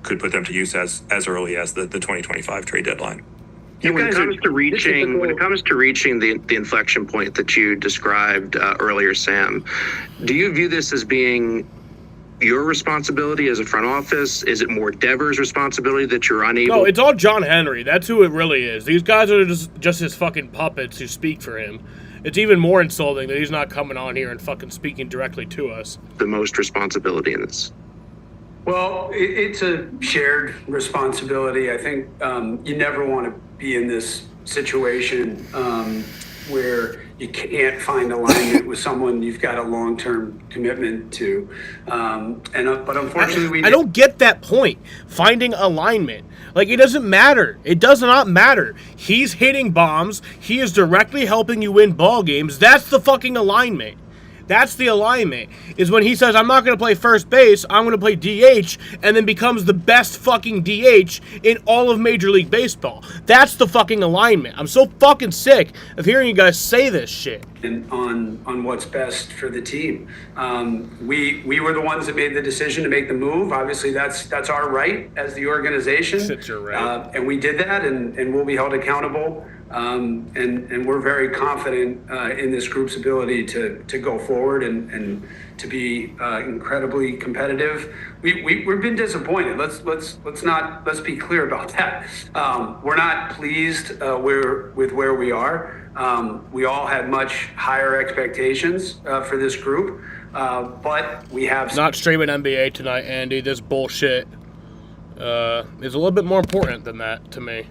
could put them to use as early as the 2025 trade deadline. When it comes to reaching the inflection point that you described earlier, Sam, do you view this as being your responsibility as a front office? Is it more Devers' responsibility that you're unable? No, it's all John Henry. That's who it really is. These guys are just his fucking puppets who speak for him. It's even more insulting that he's not coming on here and fucking speaking directly to us. The most responsibility in this. Well, it's a shared responsibility. I think you never want to be in this situation where you can't find alignment with someone you've got a long-term commitment to. But unfortunately, I don't get that point. Finding alignment. Like, it doesn't matter. It does not matter. He's hitting bombs. He is directly helping you win ball games. That's the fucking alignment. That's the alignment, is when he says, I'm not going to play first base, I'm going to play DH, and then becomes the best fucking DH in all of Major League Baseball. That's the fucking alignment. I'm so fucking sick of hearing you guys say this shit. And on what's best for the team. We were the ones that made the decision to make the move. Obviously, that's our right as the organization. It's your right. And we did that, and we'll be held accountable. And we're very confident in this group's ability to go forward and to be incredibly competitive. We've been disappointed. Let's be clear about that. We're not pleased with where we are. We all had much higher expectations for this group, but we have not streaming NBA tonight, Andy. This bullshit is a little bit more important than that to me.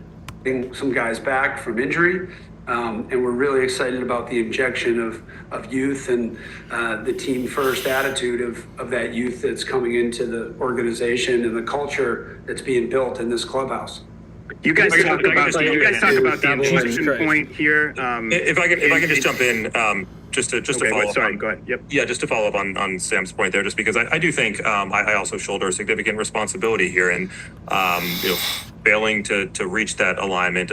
Some guys back from injury, and we're really excited about the injection of youth and the team first attitude of that youth that's coming into the organization and the culture that's being built in this clubhouse. You guys talked about the inflection point here. If I can just jump in, just to follow up. Sorry, go ahead. Yep. Yeah, just to follow up on Sam's point there, just because I do think I also shoulder a significant responsibility here, and failing to reach that alignment,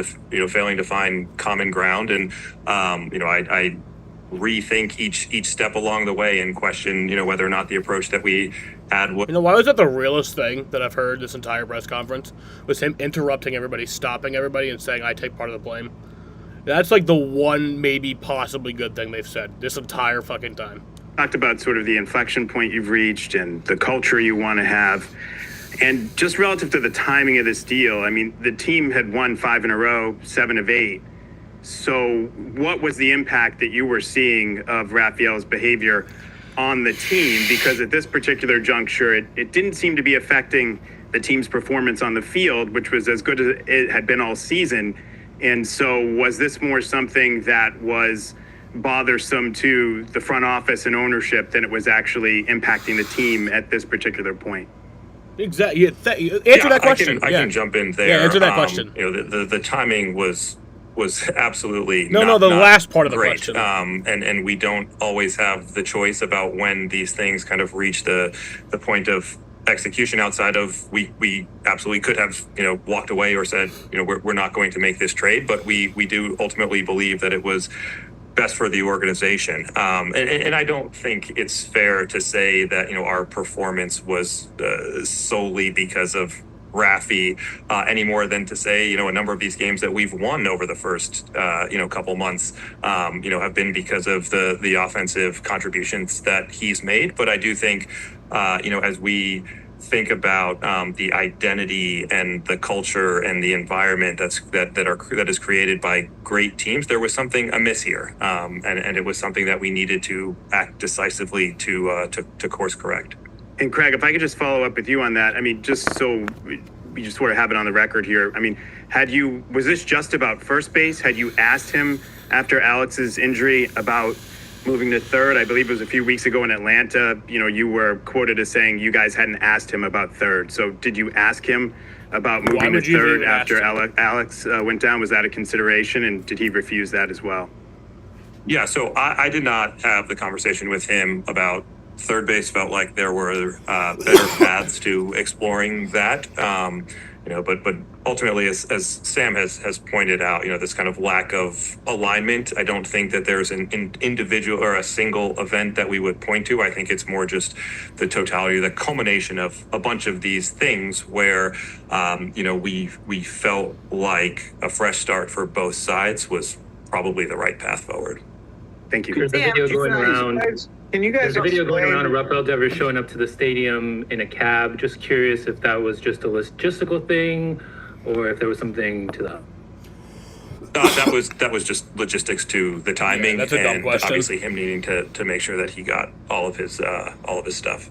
failing to find common ground, and I rethink each step along the way and question whether or not the approach that we had was. Why was that the realest thing that I've heard this entire press conference? Was him interrupting everybody, stopping everybody, and saying, I take part of the blame. That's like the one maybe possibly good thing they've said this entire fucking time. Talked about sort of the inflection point you've reached and the culture you want to have. And just relative to the timing of this deal, I mean, the team had won 5 in a row, 7 of 8. So what was the impact that you were seeing of Rafael's behavior on the team? Because at this particular juncture, it didn't seem to be affecting the team's performance on the field, which was as good as it had been all season. And so was this more something that was bothersome to the front office and ownership than it was actually impacting the team at this particular point? Exactly. Answer that question. I can jump in there. Yeah, answer that question. The timing was absolutely the last part of the great. question. And we don't always have the choice about when these things kind of reach the point of execution outside of we absolutely could have walked away or said we're not going to make this trade, but we do ultimately believe that it was best for the organization. And I don't think it's fair to say that our performance was solely because of Rafi any more than to say a number of these games that we've won over the first couple months have been because of the offensive contributions that he's made. But I do think as we think about the identity and the culture and the environment that is created by great teams, there was something amiss here, and it was something that we needed to act decisively to course correct. And Craig, if I could just follow up with you on that, I mean, just so we just sort of have it on the record here. I mean, was this just about first base? Had you asked him after Alex's injury about moving to third? I believe it was a few weeks ago in Atlanta. You were quoted as saying you guys hadn't asked him about third. So did you ask him about moving to third after Alex went down? Was that a consideration, and did he refuse that as well? Yeah, so I did not have the conversation with him about third base. Felt like there were better paths to exploring that. But ultimately, as Sam has pointed out, this kind of lack of alignment, I don't think that there's an individual or a single event that we would point to. I think it's more just the totality, the culmination of a bunch of these things where, we felt like a fresh start for both sides was probably the right path forward. Thank you. There's a video going around. Can you guys There's a video going explain- around of Rafael Devers showing up to the stadium in a cab. Just curious if that was just a logistical thing, or if there was something to that. That was just logistics to the timing, that's a dumb and question. obviously him needing to make sure that he got all of his stuff.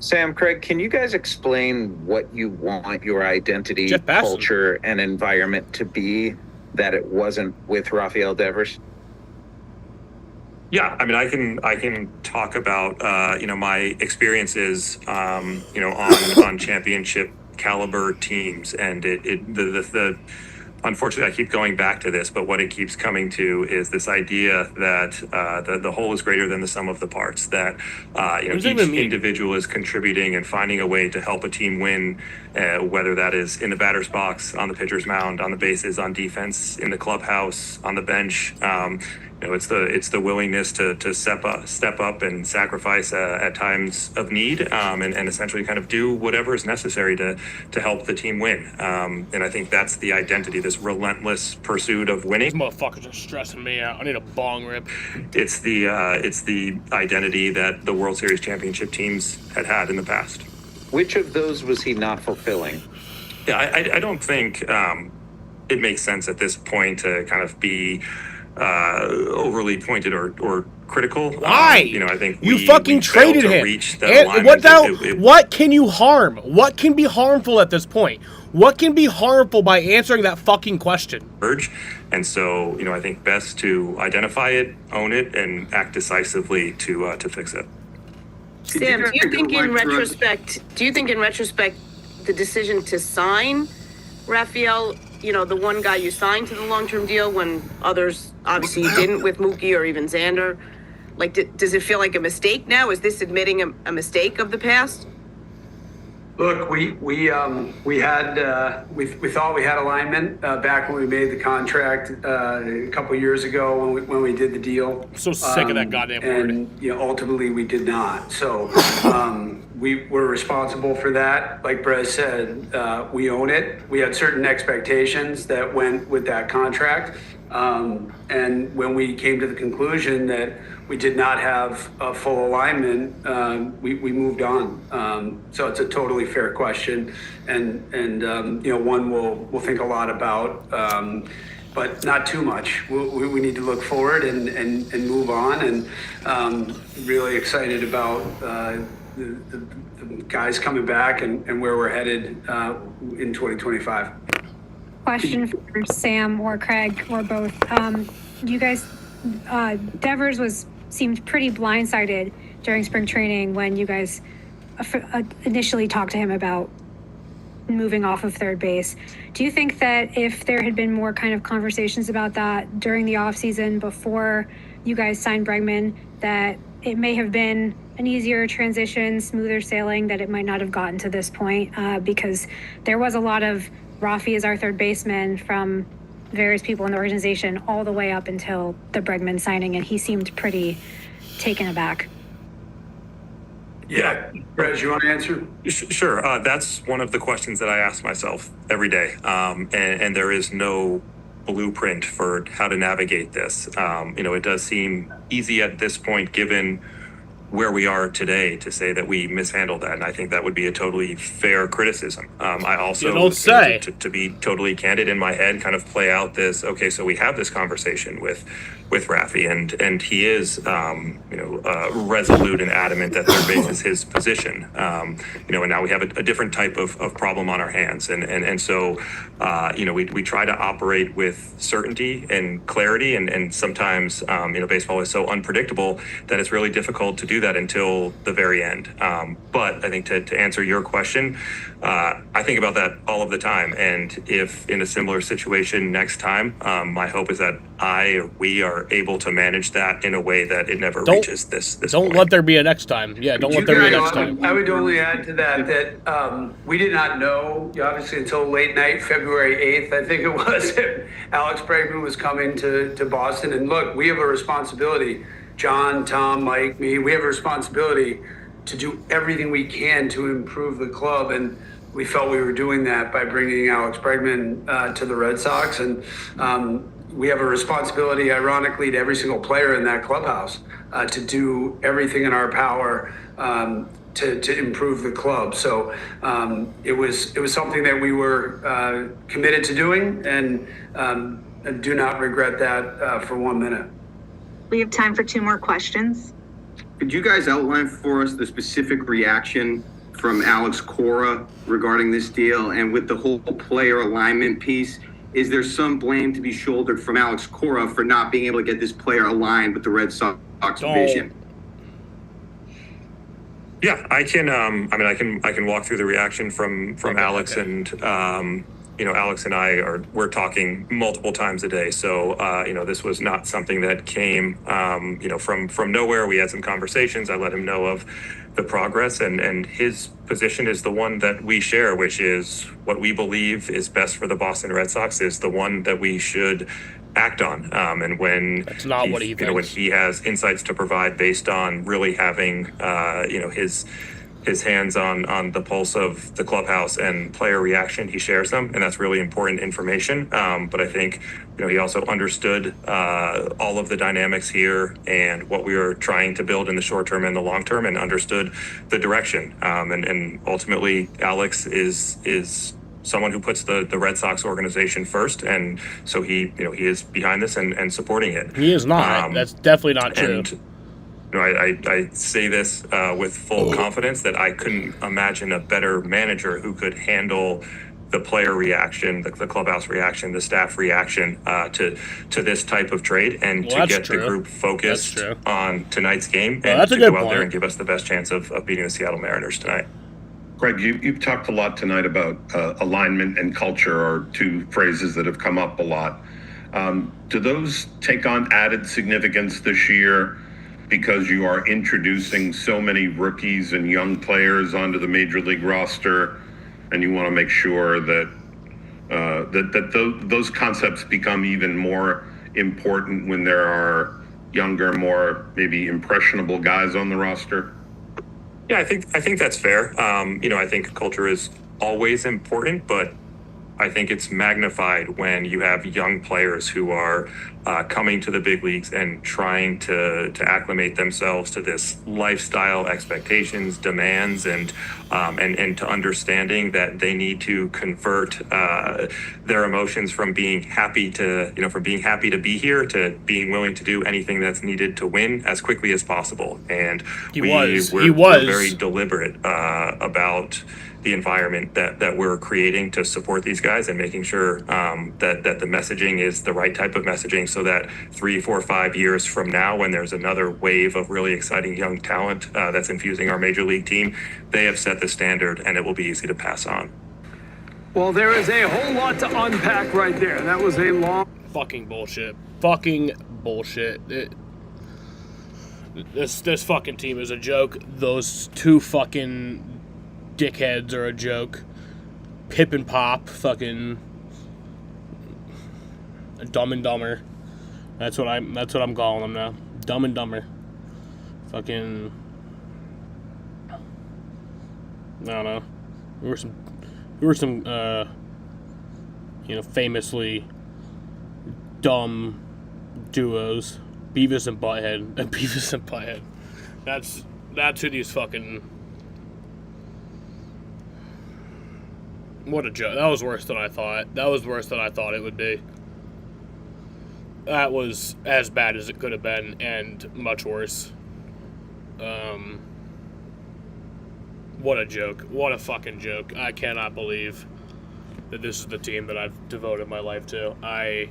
Sam, Craig, can you guys explain what you want your identity, Jeff Basson. culture, and environment to be that it wasn't with Rafael Devers? Yeah, I mean, I can talk about my experiences on championship caliber teams, and the unfortunately, I keep going back to this, but what it keeps coming to is this idea that the whole is greater than the sum of the parts. That each individual is contributing and finding a way to help a team win, whether that is in the batter's box, on the pitcher's mound, on the bases, on defense, in the clubhouse, on the bench. It's the willingness to step up and sacrifice at times of need, and essentially kind of do whatever is necessary to help the team win. And I think that's the identity, this relentless pursuit of winning. These motherfuckers are stressing me out. I need a bong rip. It's the identity that the World Series championship teams had in the past. Which of those was he not fulfilling? Yeah, I don't think it makes sense at this point to kind of be overly pointed or critical. Why? I think you we fucking failed traded to him. reach that And alignment. what can you harm? What can be harmful at this point? What can be harmful by answering that fucking question? And so, I think best to identify it, own it, and act decisively to fix it. Sam, do you think in retrospect, the decision to sign Rafael, the one guy you signed to the long-term deal when others obviously you didn't with Mookie or even Xander, does it feel like a mistake now? Is this admitting a mistake of the past? Look, we thought we had alignment back when we made the contract a couple years ago when we did the deal. I'm so sick of that goddamn word. And ultimately we did not. So we were responsible for that. Like Brez said, we own it. We had certain expectations that went with that contract. And when we came to the conclusion that we did not have a full alignment, we moved on. So it's a totally fair question, and one we'll think a lot about, but not too much. We need to look forward and move on, and really excited about the guys coming back and where we're headed in 2025. Question for Sam or Craig or both. You guys, Devers seemed pretty blindsided during spring training when you guys initially talked to him about moving off of third base. Do you think that if there had been more kind of conversations about that during the offseason before you guys signed Bregman, that it may have been an easier transition, smoother sailing, that it might not have gotten to this point? Because there was a lot of Rafi is our third baseman from various people in the organization all the way up until the Bregman signing, and he seemed pretty taken aback. Yeah, Brez, you want to answer? Sure. That's one of the questions that I ask myself every day, and there is no blueprint for how to navigate this. It does seem easy at this point, given where we are today, to say that we mishandled that, and I think that would be a totally fair criticism. I also, You don't say. To be totally candid in my head, kind of play out this. Okay, so we have this conversation with Rafi, and he is resolute and adamant that third base is his position. And now we have a different type of problem on our hands, and so we try to operate with certainty and clarity, and sometimes baseball is so unpredictable that it's really difficult to do do that until the very end. But I think to answer your question, I think about that all of the time. And if in a similar situation next time, my hope is that we are able to manage that in a way that it never reaches this Don't let there be a next time. Yeah, don't let there be a next time. I would only add to that we did not know, obviously, until late night, February 8th, I think it was, Alex Bregman was coming to Boston. And look, we have a responsibility, John, Tom, Mike, me, we have a responsibility to do everything we can to improve the club. And we felt we were doing that by bringing Alex Bregman to the Red Sox. And we have a responsibility, ironically, to every single player in that clubhouse to do everything in our power to improve the club. So it was something that we were committed to doing, and do not regret that for 1 minute. We have time for 2 more questions. Could you guys outline for us the specific reaction from Alex Cora regarding this deal? And with the whole player alignment piece, is there some blame to be shouldered from Alex Cora for not being able to get this player aligned with the Red Sox vision? Yeah, I can. I can walk through the reaction from Alex, and Alex and we're talking multiple times a day. So this was not something that came from nowhere. We had some conversations. I let him know of the progress, and his position is the one that we share, which is what we believe is best for the Boston Red Sox is the one that we should act on. And when that's not what he thinks. When he has insights to provide based on really having his hands on the pulse of the clubhouse and player reaction, he shares them, and that's really important information. But I think he also understood all of the dynamics here and what we were trying to build in the short term and the long term, and understood the direction. And ultimately, Alex is someone who puts the Red Sox organization first, and so he is behind this and supporting it. He is not. That's definitely not true. And, I say this with full confidence that I couldn't imagine a better manager who could handle the player reaction, the clubhouse reaction, the staff reaction to this type of trade, and to get the group focused on tonight's game, and to go out there and give us the best chance of beating the Seattle Mariners tonight. Greg, you've talked a lot tonight about alignment and culture, are 2 phrases that have come up a lot. Do those take on added significance this year because you are introducing so many rookies and young players onto the major league roster, and you want to make sure that those concepts become even more important when there are younger, more maybe impressionable guys on the roster? Yeah, I think that's fair. I think culture is always important, but I think it's magnified when you have young players who are coming to the big leagues and trying to acclimate themselves to this lifestyle, expectations, demands, and to understanding that they need to convert their emotions from being happy to be here to being willing to do anything that's needed to win as quickly as possible. And we're very deliberate about the environment that we're creating to support these guys, and making sure that the messaging is the right type of messaging, so that 3, 4, 5 years from now, when there's another wave of really exciting young talent that's infusing our major league team, they have set the standard, and it will be easy to pass on. Well, there is a whole lot to unpack right there. That was a long... Fucking bullshit. This fucking team is a joke. Those 2 fucking dickheads are a joke. Pip and Pop, fucking Dumb and Dumber. That's what I'm calling them now. Dumb and Dumber. Fucking, I don't know. Who were some famously dumb duos. Beavis and Butthead. That's who these fucking... What a joke. That was worse than I thought. It would be. That was as bad as it could have been, and much worse. What a joke. What a fucking joke. I cannot believe that this is the team that I've devoted my life to. I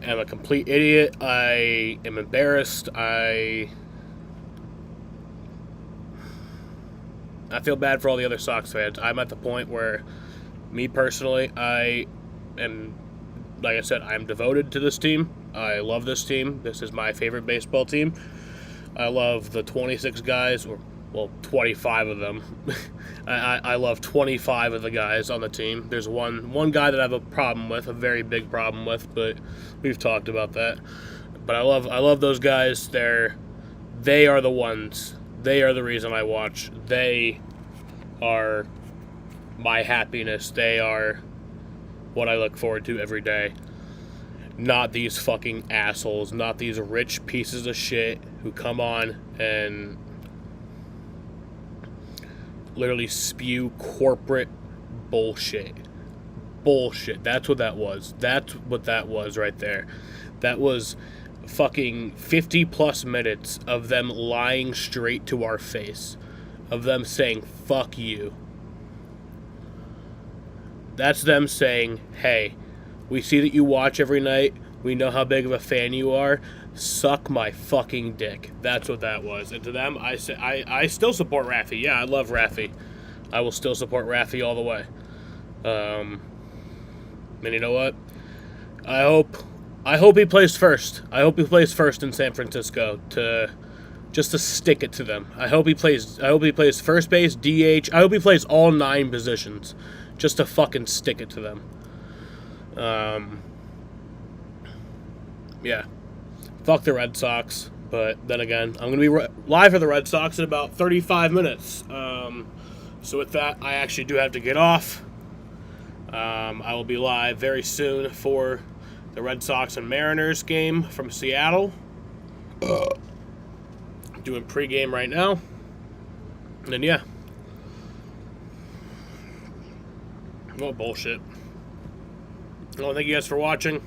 am a complete idiot. I am embarrassed. I I feel bad for all the other Sox fans. I'm at the point where, me personally, I am, like I said, I'm devoted to this team. I love this team. This is my favorite baseball team. I love the 26 guys, or, well, 25 of them. I love 25 of the guys on the team. There's one guy that I have a problem with, a very big problem with, but we've talked about that. But I love those guys. They are the ones. They are the reason I watch. They are my happiness. They are what I look forward to every day. Not these fucking assholes. Not these rich pieces of shit who come on and literally spew corporate bullshit. Bullshit. That's what that was. That's what that was right there. That was fucking 50 plus minutes of them lying straight to our face, of them saying fuck you. That's them saying, hey, we see that you watch every night, we know how big of a fan you are, suck my fucking dick. That's what that was. And to them, I still support Raffy. Yeah, I love Raffy. I will still support Raffy all the way. And you know what, I hope he plays first. I hope he plays first in San Francisco to stick it to them. I hope he plays first base, DH. I hope he plays all 9 positions just to fucking stick it to them. Yeah. Fuck the Red Sox, but then again, I'm going to be live for the Red Sox in about 35 minutes. So with that, I actually do have to get off. I will be live very soon for the Red Sox and Mariners game from Seattle. Doing pregame right now. And then, yeah. Well, bullshit. Well, thank you guys for watching.